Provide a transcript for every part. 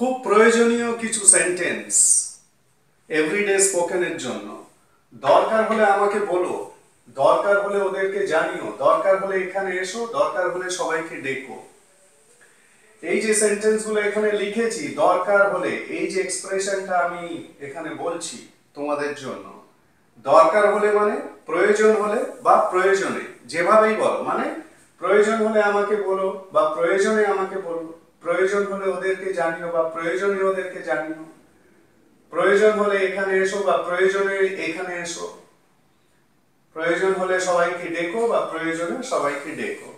খুব প্রয়োজনীয় কিছু সেন্টেন্স এভরিডে স্পোকেনের জন্য। দরকার হলে আমাকে বলো, দরকার হলে ওদেরকে জানিও, দরকার হলে এখানে এসো, দরকার হলে সবাইকে ডেকো। এই যে সেন্টেন্সগুলো এখানে লিখেছি, দরকার হলে, এই যে এক্সপ্রেশনটা আমি এখানে বলছি তোমাদের জন্য, দরকার হলে মানে প্রয়োজন হলে বা প্রয়োজনে, যেভাবেই বলো, মানে প্রয়োজন হলে আমাকে বলো বা প্রয়োজনে আমাকে বলো, প্রয়োজন হলে ওদেরকে জানিও বা প্রয়োজনে ওদেরকে জানিও, প্রয়োজন হলে এখানে এসো বা প্রয়োজনে এখানে এসো, প্রয়োজন হলে সবাইকে ডেকো বা প্রয়োজনে সবাইকে ডেকো।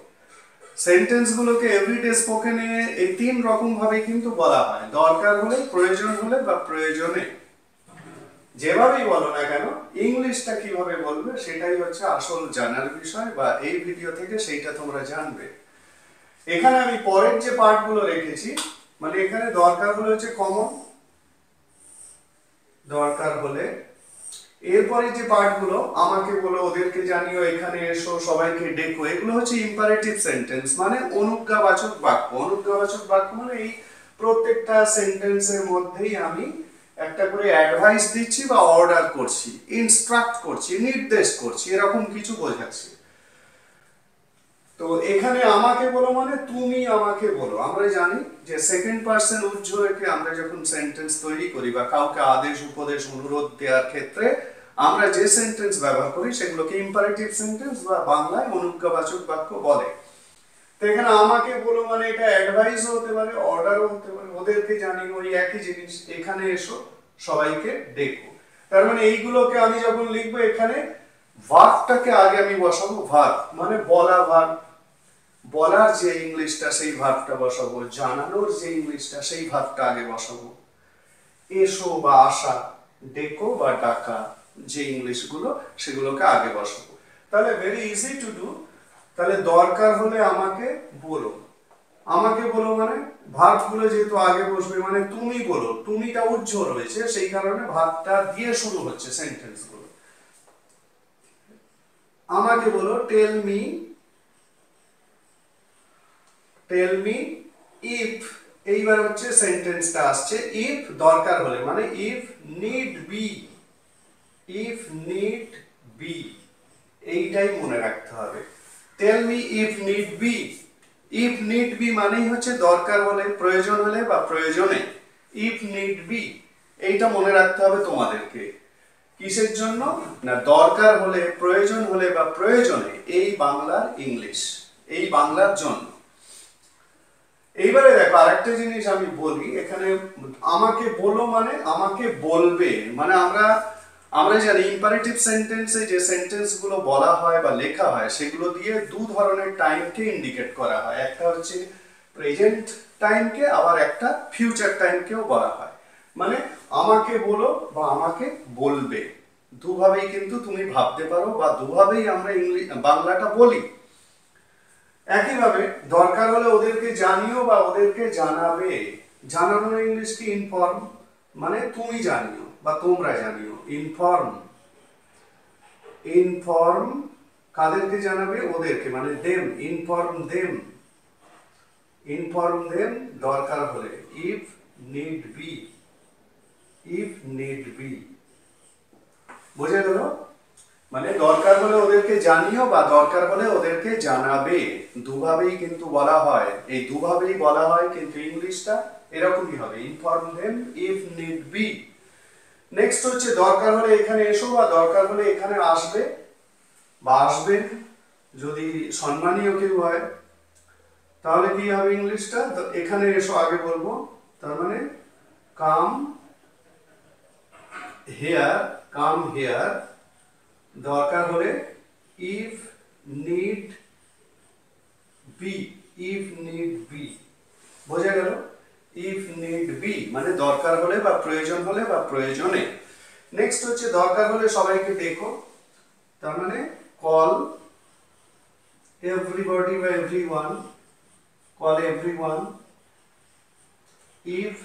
সেন্টেন্সগুলোকে এভরিডে স্পোকেনে এই তিন রকম ভাবে কিন্তু বলা হয়, দরকার হলে, প্রয়োজন হলে বা প্রয়োজনে। যেভাবেই বলো না কেন, ইংলিশটা কিভাবে বলবে সেটাই হচ্ছে আসল জানার বিষয়, বা এই ভিডিও থেকে সেইটা তোমরা জানবে। এখানে আমি পরের যে পার্টগুলো রেখেছি, মানে এখানে দরকার হলে হচ্ছে কমন, দরকার হলে, এরপরে যে পার্টগুলো আমাকে বলো, ওদেরকে জানিও, এখানে এসো, সবাইকে ডেকো, এগুলো হচ্ছে ইম্পারেটিভ সেন্টেন্স, মানে অনুজ্ঞাবাচক বাক্য। অনুজ্ঞাবাচক বাক্য মানে এই প্রত্যেকটা সেন্টেন্সের মধ্যেই আমি একটা করে অ্যাডভাইস দিচ্ছি বা অর্ডার করছি, ইনস্ট্রাক্ট করছি, নির্দেশ করছি, এরকম কিছু বোঝাচ্ছি। তো এখানে আমাকে বলো মানে তুমি আমাকে বলো। আমরা জানি যে সেকেন্ড পারসন উজ্জ্বলকে আমরা যখন সেন্টেন্স তৈরি করি বা কাউকে আদেশ, উপদেশ, অনুরোধ দেওয়ার ক্ষেত্রে আমরা যে সেন্টেন্স ব্যবহার করি সেগুলোকে ইম্পারেটিভ সেন্টেন্স বা বাংলায় অনুজ্ঞাবাচক বাক্য বলে। তো এখানে আমাকে বলো মানে এটা অ্যাডভাইসও হতে পারে, অর্ডারও হতে পারে, ওদেরকে জানি, ওই একই জিনিস, এখানে এসো, সবাইকে ডেকো। তার মানে এইগুলোকে আমি যখন লিখবো, এখানে ভার্বটাকে আগে আমি বসাবো, ভার্ব মানে বলা, ভার্ব, বলার যে ইংলিশটা সেই ভার্বটা বসাবো, জানানোর যে ইংলিশটা সেই ভার্বটা আগে বসাবো, এসো বা আসা, ডেকো বা ডাকা যে ইংলিশগুলো সেগুলোকে আগে বসাবো। তাহলে ভেরি ইজি টু ডু। তাহলে দরকার হলে আমাকে বলো, আমাকে বলো মানে ভার্বগুলো যেহেতু আগে বসবে, মানে তুমি বলো, তুমিটা উজ্জ্বল রয়েছে সেই কারণে ভার্বটা দিয়ে শুরু হচ্ছে সেন্টেন্সগুলো। আমাকে বলো, tell me, tell me if, এইবার হচ্ছে সেন্টেন্সটা আসছে ইফ, দরকার হলে মানে if need be, if need be, এইটাই মনে রাখতে হবে। Tell me if need be, if need be মানেই হচ্ছে দরকার হলে, প্রয়োজন হলে বা প্রয়োজনে, ইফ নিড বি, এইটা মনে রাখতে হবে তোমাদেরকে। কিসের জন্য না, দরকার হলে, প্রয়োজন হলে বা প্রয়োজনে, এই বাংলার ইংলিশ, এই বাংলার জন্য। এইবারে দেখো আরেকটা জিনিস আমি বলি, এখানে আমাকে বলো মানে আমাকে বলবে, মানে আমরা জানি ইম্পারেটিভ সেন্টেন্সে যে সেন্টেন্সগুলো বলা হয় বা লেখা হয় সেগুলো দিয়ে দু ধরনের টাইমকে ইন্ডিকেট করা হয়, একটা হচ্ছে প্রেজেন্ট টাইমকে, আবার একটা ফিউচার টাইমকেও বলা হয়। মানে আমাকে বলো বা আমাকে বলবে, দুভাবেই কিন্তু তুমি ভাবতে পারো বা দুভাবেই আমরা বাংলাটা বলি। একইভাবে দরকার হলে ওদেরকে জানিও বা ওদেরকে জানাবে, জানানোর ইংলিশ কি ইনফর্ম, মানে তুমি জানিও বা তোমরা জানিও, ইনফর্ম, ইনফর্ম কাদেরকে জানাবে, ওদেরকে, মানে them, inform them, inform them দরকার হলে, if need be, if need be, বুঝে গেল? মানে দরকার হলে ওদেরকে জানিও বা দরকার হলে ওদেরকে জানাবে, দুভাবেই কিন্তু বলা হয়, এই দুভাবেই বলা হয়, কিন্তু ইংলিশটা এরকমই হবে, inform them if need be. Next হচ্ছে দরকার হলে এখানে এসো বা দরকার হলে এখানে আসবে বা আসবেন, যদি সম্মানীয় কেউ হয় তাহলে কি হবে ইংলিশটা, এখানে এসো আগে বলবো, তার মানে কাম হেয়ার, কাম হেয়ার, দরকার হলে if need be, if need be, বোঝা গেল? ইফ নিড বি মানে দরকার হলে বা প্রয়োজন হলে বা প্রয়োজনে। নেক্সট হচ্ছে দরকার হলে সবাইকে দেখো, তার মানে কল এভরিবডি বা everyone, call everyone, if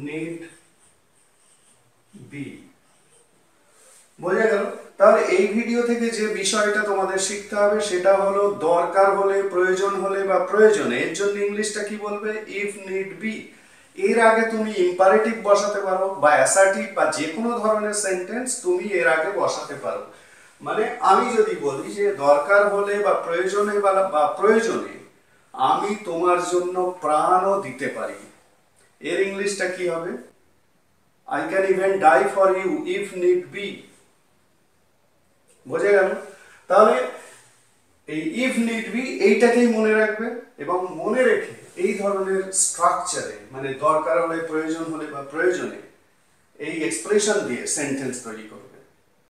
need be, বোঝা গেল? তাহলে এই ভিডিও থেকে যে বিষয়টা তোমাদের শিখতে হবে সেটা হলো দরকার হলে, প্রয়োজন হলে বা প্রয়োজনে, এর জন্য ইংলিশটা কি বলবে, ইফ নিড বি। এর আগে তুমি ইম্পারেটিভ বসাতে পারো বা অ্যাসার্টিভ বা যে কোনো ধরনের সেন্টেন্স তুমি এর আগে বসাতে পারো। মানে আমি যদি বলি যে দরকার হলে বা প্রয়োজনে বা প্রয়োজনে আমি তোমার জন্য প্রাণও দিতে পারি, এর ইংলিশটা কি হবে? I can even die for you if need be. বোঝা গেল? তাহলে এই ইফ নিড বি এইটাকেই মনে রাখবে এবং মনে রেখে এই ধরনের স্ট্রাকচারে মানে দরকার হলে, প্রয়োজন হলে বা প্রয়োজনে এই এক্সপ্রেশন দিয়ে সেন্টেন্স তৈরি করবে।